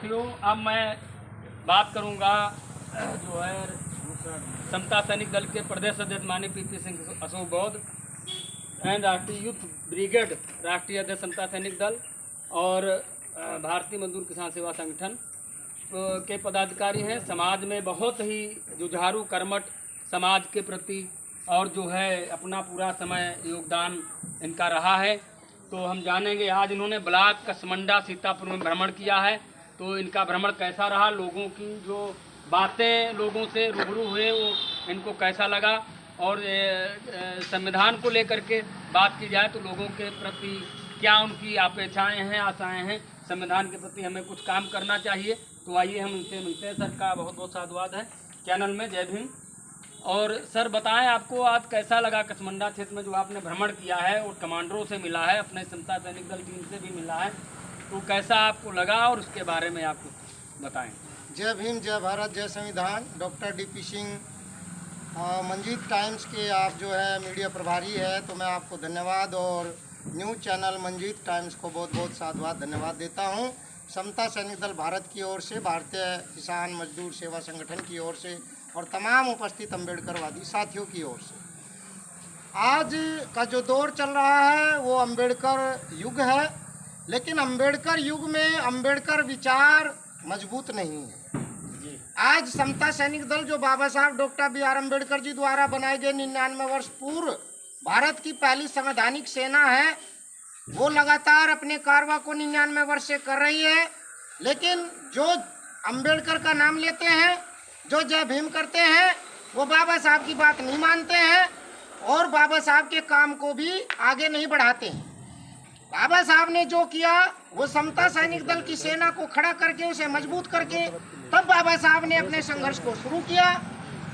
साथियों, अब मैं बात करूंगा जो है समता सैनिक दल के प्रदेश अध्यक्ष माननीय पीपी सिंह अशोक बौद्ध एंड राष्ट्रीय यूथ ब्रिगेड राष्ट्रीय अध्यक्ष समता सैनिक दल और भारतीय मजदूर किसान सेवा संगठन के पदाधिकारी हैं। समाज में बहुत ही जुझारू कर्मठ समाज के प्रति और जो है अपना पूरा समय योगदान इनका रहा है। तो हम जानेंगे, आज इन्होंने ब्लॉक कसमंडा सीतापुर में भ्रमण किया है, तो इनका भ्रमण कैसा रहा, लोगों की जो बातें लोगों से रूबरू हुए वो इनको कैसा लगा, और संविधान को लेकर के बात की जाए तो लोगों के प्रति क्या उनकी अपेक्षाएं हैं, आशाएं हैं, संविधान के प्रति हमें कुछ काम करना चाहिए। तो आइए हम उनसे मिलते हैं। सर का बहुत बहुत साधुवाद है चैनल में, जय भीम। और सर बताएं, आपको आज कैसा लगा कसमंडा क्षेत्र में जो आपने भ्रमण किया है और कमांडरों से मिला है, अपने समता सैनिक दल टीम से भी मिला है, तो कैसा आपको लगा और उसके बारे में आप कुछ बताएं। जय भीम, जय भारत, जय संविधान। Doctor DP Singh Manjeet times के आप जो है मीडिया प्रभारी है, तो मैं आपको धन्यवाद और न्यूज़ चैनल मंजीत टाइम्स को बहुत बहुत साधुवाद धन्यवाद देता हूं। समता सैनिक दल भारत की ओर से, भारतीय किसान मजदूर सेवा संगठन की ओर से और तमाम उपस्थित अम्बेडकरवादी साथियों की ओर से, आज का जो दौर चल रहा है वो अम्बेडकर युग है, लेकिन अम्बेडकर युग में अम्बेडकर विचार मजबूत नहीं है। आज समता सैनिक दल जो बाबा साहब डॉक्टर बी.आर. अम्बेडकर जी द्वारा बनाए गए 99 वर्ष पूर्व भारत की पहली संवैधानिक सेना है, वो लगातार अपने कारवा को 99 वर्ष से कर रही है। लेकिन जो अम्बेडकर का नाम लेते हैं, जो जय भीम करते हैं, वो बाबा साहब की बात नहीं मानते हैं और बाबा साहब के काम को भी आगे नहीं बढ़ाते हैं। बाबा साहब ने जो किया वो समता सैनिक दल की सेना को खड़ा करके, उसे मजबूत करके, तब बाबा साहब ने अपने संघर्ष को शुरू किया।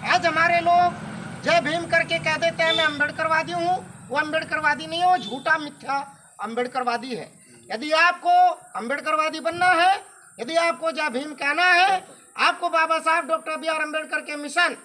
आज हमारे लोग जय भीम करके कह देते हैं मैं अम्बेडकरवादी हूँ, वो अम्बेडकरवादी नहीं है, वो झूठा मिथ्या अम्बेडकरवादी है। यदि आपको अम्बेडकरवादी बनना है, यदि आपको जय भीम कहना है, आपको बाबा साहब डॉक्टर बी.आर. अम्बेडकर के मिशन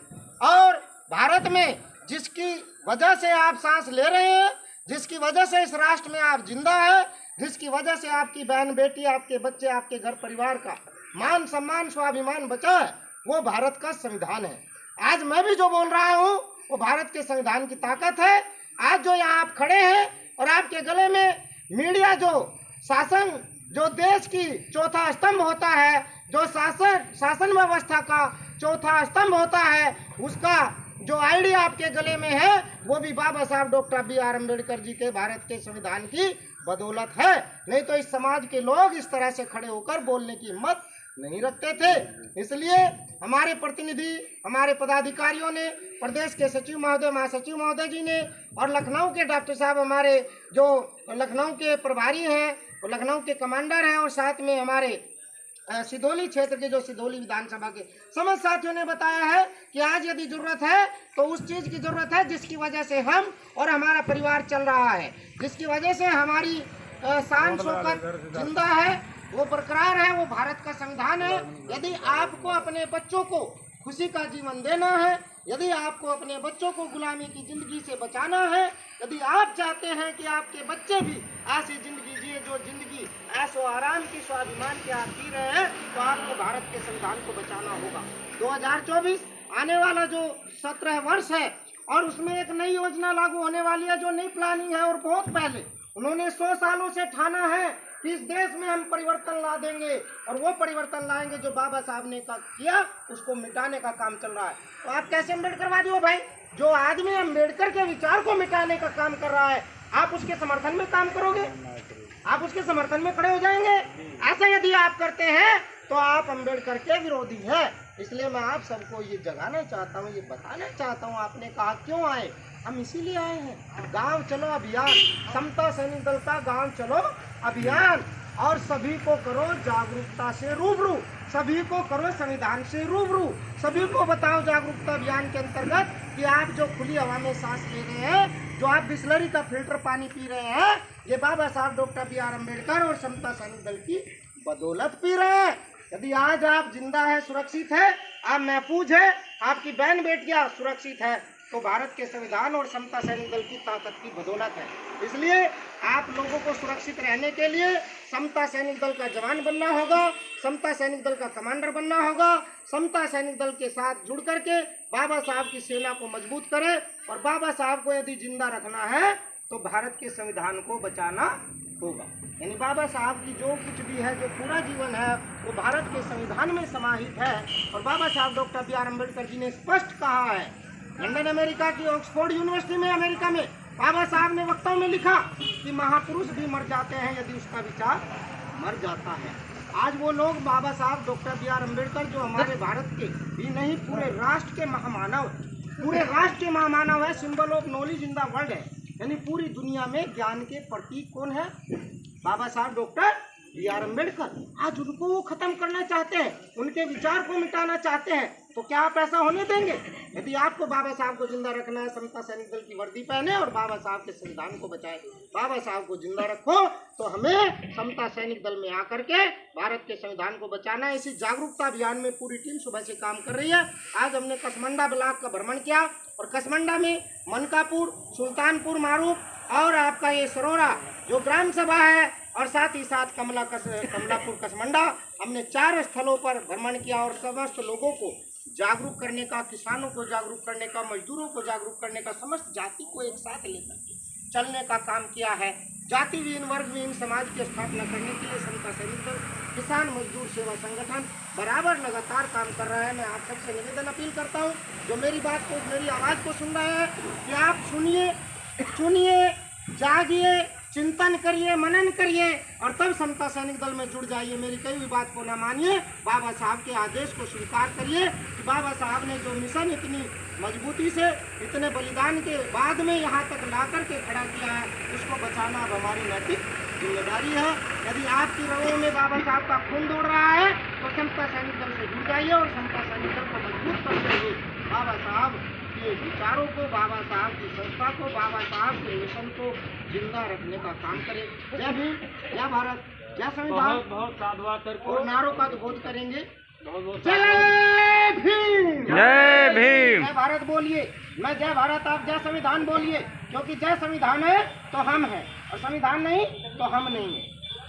और भारत में जिसकी वजह से आप सांस ले रहे हैं, जिसकी वजह से इस राष्ट्र में आप जिंदा है, जिसकी वजह से आपकी बहन बेटी, आपके बच्चे, आपके घर परिवार का मान सम्मान स्वाभिमान बचा है, वो भारत का संविधान है। आज मैं भी जो बोल रहा हूँ वो भारत के संविधान की ताकत है। आज जो यहाँ आप खड़े हैं और आपके गले में मीडिया, जो शासन, जो देश की चौथा स्तंभ होता है, जो शासन व्यवस्था का चौथा स्तंभ होता है, उसका जो आईडी आपके गले में है, वो भी बाबा साहब डॉक्टर बी.आर. अम्बेडकर जी के भारत के संविधान की बदौलत है। नहीं तो इस समाज के लोग इस तरह से खड़े होकर बोलने की हिम्मत नहीं रखते थे। इसलिए हमारे प्रतिनिधि, हमारे पदाधिकारियों ने, प्रदेश के सचिव महोदय, महासचिव महोदय जी ने, और लखनऊ के डॉक्टर साहब, हमारे जो लखनऊ के प्रभारी हैं, वो लखनऊ के कमांडर हैं, और साथ में हमारे सिधौली क्षेत्र के जो सिधौली विधानसभा के समस्त साथियों ने बताया है कि आज यदि जरूरत है तो उस चीज़ की जरूरत है जिसकी वजह से हम और हमारा परिवार चल रहा है, जिसकी वजह से हमारी शान शौकत जिंदा है, वो बरकरार है, वो भारत का संविधान है। यदि आपको अपने बच्चों को खुशी का जीवन देना है, यदि आपको अपने बच्चों को गुलामी की जिंदगी से बचाना है, यदि आप चाहते हैं कि आपके बच्चे भी ऐसी जिंदगी जिए जो जिंदगी ऐशो आराम की, स्वाभिमान के आप जी रहे हैं, तो आपको भारत के संविधान को बचाना होगा। 2024 आने वाला जो 17 वर्ष है, और उसमें एक नई योजना लागू होने वाली है जो नई प्लानिंग है, और बहुत पहले उन्होंने 100 सालों से ठाना है कि इस देश में हम परिवर्तन ला देंगे, और वो परिवर्तन लाएंगे जो बाबा साहब ने किया, उसको मिटाने का काम चल रहा है। तो आप कैसे अम्बेडकरवादी हो भाई? जो आदमी अम्बेडकर के विचार को मिटाने का काम कर रहा है, आप उसके समर्थन में काम करोगे? आप उसके समर्थन में खड़े हो जाएंगे? ऐसा यदि आप करते हैं तो आप अम्बेडकर के विरोधी हैं। इसलिए मैं आप सबको ये जगाना चाहता हूँ, ये बताना चाहता हूँ। आपने कहा क्यों आए? हम इसीलिए आए हैं, गांव चलो अभियान, समता सैनिक दल का गांव चलो अभियान, और सभी को करो जागरूकता से रूबरू, सभी को करो संविधान से रूबरू, सभी को बताओ जागरूकता अभियान के अंतर्गत कि आप जो खुली हवा में सांस ले रहे हैं, जो आप बिस्लरी का फिल्टर पानी पी रहे हैं, ये बाबा साहब डॉक्टर बी.आर. अम्बेडकर और समता सैनिक दल की बदौलत पी रहे हैं। यदि आज आप जिंदा है, सुरक्षित है, आप महफूज है, आपकी बहन बेटियां सुरक्षित है, तो भारत के संविधान और समता सैनिक दल की ताकत की बदौलत है। इसलिए आप लोगों को सुरक्षित रहने के लिए समता सैनिक दल का जवान बनना होगा, समता सैनिक दल का कमांडर बनना होगा। समता सैनिक दल के साथ जुड़ करके बाबा साहब की सेना को मजबूत करें, और बाबा साहब को यदि जिंदा रखना है तो भारत के संविधान को बचाना होगा। यानी बाबा साहब की जो कुछ भी है, जो पूरा जीवन है, वो भारत के संविधान में समाहित है। और बाबा साहब doctor B are Ambedkar ji ने स्पष्ट कहा है, लंदन अमेरिका की ऑक्सफोर्ड यूनिवर्सिटी में अमेरिका में बाबा साहब ने वक्तव्य में लिखा कि महापुरुष भी मर जाते हैं यदि उसका विचार मर जाता है। आज वो लोग बाबा साहब डॉक्टर बी आर अम्बेडकर, जो हमारे भारत के ही नहीं पूरे राष्ट्र के महामानव, पूरे राष्ट्र के महामानव है, symbol of knowledge in the world है। यानी पूरी दुनिया में ज्ञान के प्रतीक कौन है? बाबा साहब डॉक्टर बी आर अम्बेडकर। आज उनको वो खत्म करना चाहते हैं, उनके विचार को मिटाना चाहते हैं, तो क्या आप ऐसा होने देंगे? यदि आपको बाबा साहब को जिंदा रखना है, समता सैनिक दल की वर्दी पहने और बाबा साहब के संविधान को बचाए, बाबा साहब को जिंदा रखो, तो हमें समता सैनिक दल में आकर के भारत के संविधान को बचाना है। इसी जागरूकता अभियान में पूरी टीम सुबह से काम कर रही है। आज हमने कसमंडा ब्लॉक का भ्रमण किया, और कसमंडा में मनकापुर, सुल्तानपुर मारूफ और आपका ये सरोरा जो ग्राम सभा है, और साथ ही साथ कमलापुर कसमंडा, हमने 4 स्थलों पर भ्रमण किया और समस्त लोगों को जागरूक करने का, किसानों को जागरूक करने का, मजदूरों को जागरूक करने का, समस्त जाति को एक साथ लेकर चलने का काम किया है। जाति विहीन, वर्ग विहीन समाज की स्थापना करने के लिए समता सैनिक दल, किसान मजदूर सेवा संगठन बराबर लगातार काम कर रहा है। मैं आप सबसे निवेदन अपील करता हूँ, जो मेरी बात को, मेरी आवाज़ को सुन रहे हैं, कि आप सुनिए, सुनिए, जागिए, चिंतन करिए, मनन करिए, और तब समता सैनिक दल में जुड़ जाइए। मेरी कई भी बात को न मानिए, बाबा साहब के आदेश को स्वीकार करिए कि बाबा साहब ने जो मिशन इतनी मजबूती से, इतने बलिदान के बाद में यहाँ तक ला करके खड़ा किया है, उसको बचाना अब हमारी नैतिक जिम्मेदारी है। यदि आपकी रगों में बाबा साहब का खून दौड़ रहा है, तो समता सैनिक दल से जुड़ जाइए और समता सैनिक दल को मजबूत करते हुए बाबा साहब के विचारों को, बाबा साहब की संस्था को, बाबा साहब के मिशन को जिंदा रखने का काम करें। जय भीम, जय भारत, जय संविधान। बहुत बहुत साधुवाद सर को, और नारों का उद्बोध करेंगे। बहुत बहुत जय भीम, जय भीम, जय भारत बोलिए। मैं जय भारत, आप जय संविधान बोलिए, क्योंकि जय संविधान है तो हम हैं, और संविधान नहीं तो हम नहीं है।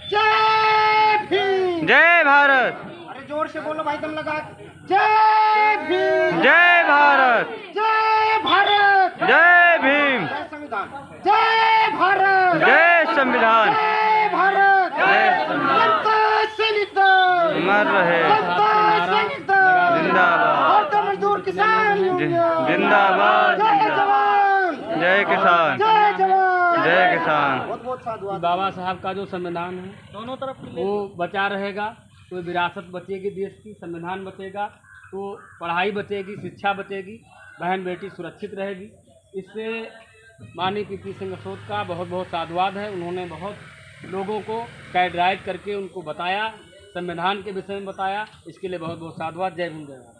जय भीम, जय भारत, अरे जोर से बोलो भाई, दम लगा के। जय भीम, जय भारत, जय भारत, जय भीम, जय संविधान, जय भारत, जय संविधान, जय भारत, जय समता सैनिक दल, अमर रहे, समता सैनिक दल, जिंदाबाद, भारतीय मजदूर किसान यूनियन, जिंदाबाद, जय जवान, जय किसान, जय जवान, जय किसान। बहुत बहुत साधुवाद। बाबा साहब का जो संविधान है दोनों तरफ वो बचा रहेगा, तो विरासत बचेगी, देश की संविधान बचेगा, तो पढ़ाई बचेगी, शिक्षा बचेगी, बहन बेटी सुरक्षित रहेगी। इससे माननीय पीपी सिंह असोद का बहुत बहुत साधुवाद है। उन्होंने बहुत लोगों को गाइड करके उनको बताया, संविधान के विषय में बताया, इसके लिए बहुत बहुत साधुवाद। जय हिंद, जय भारत।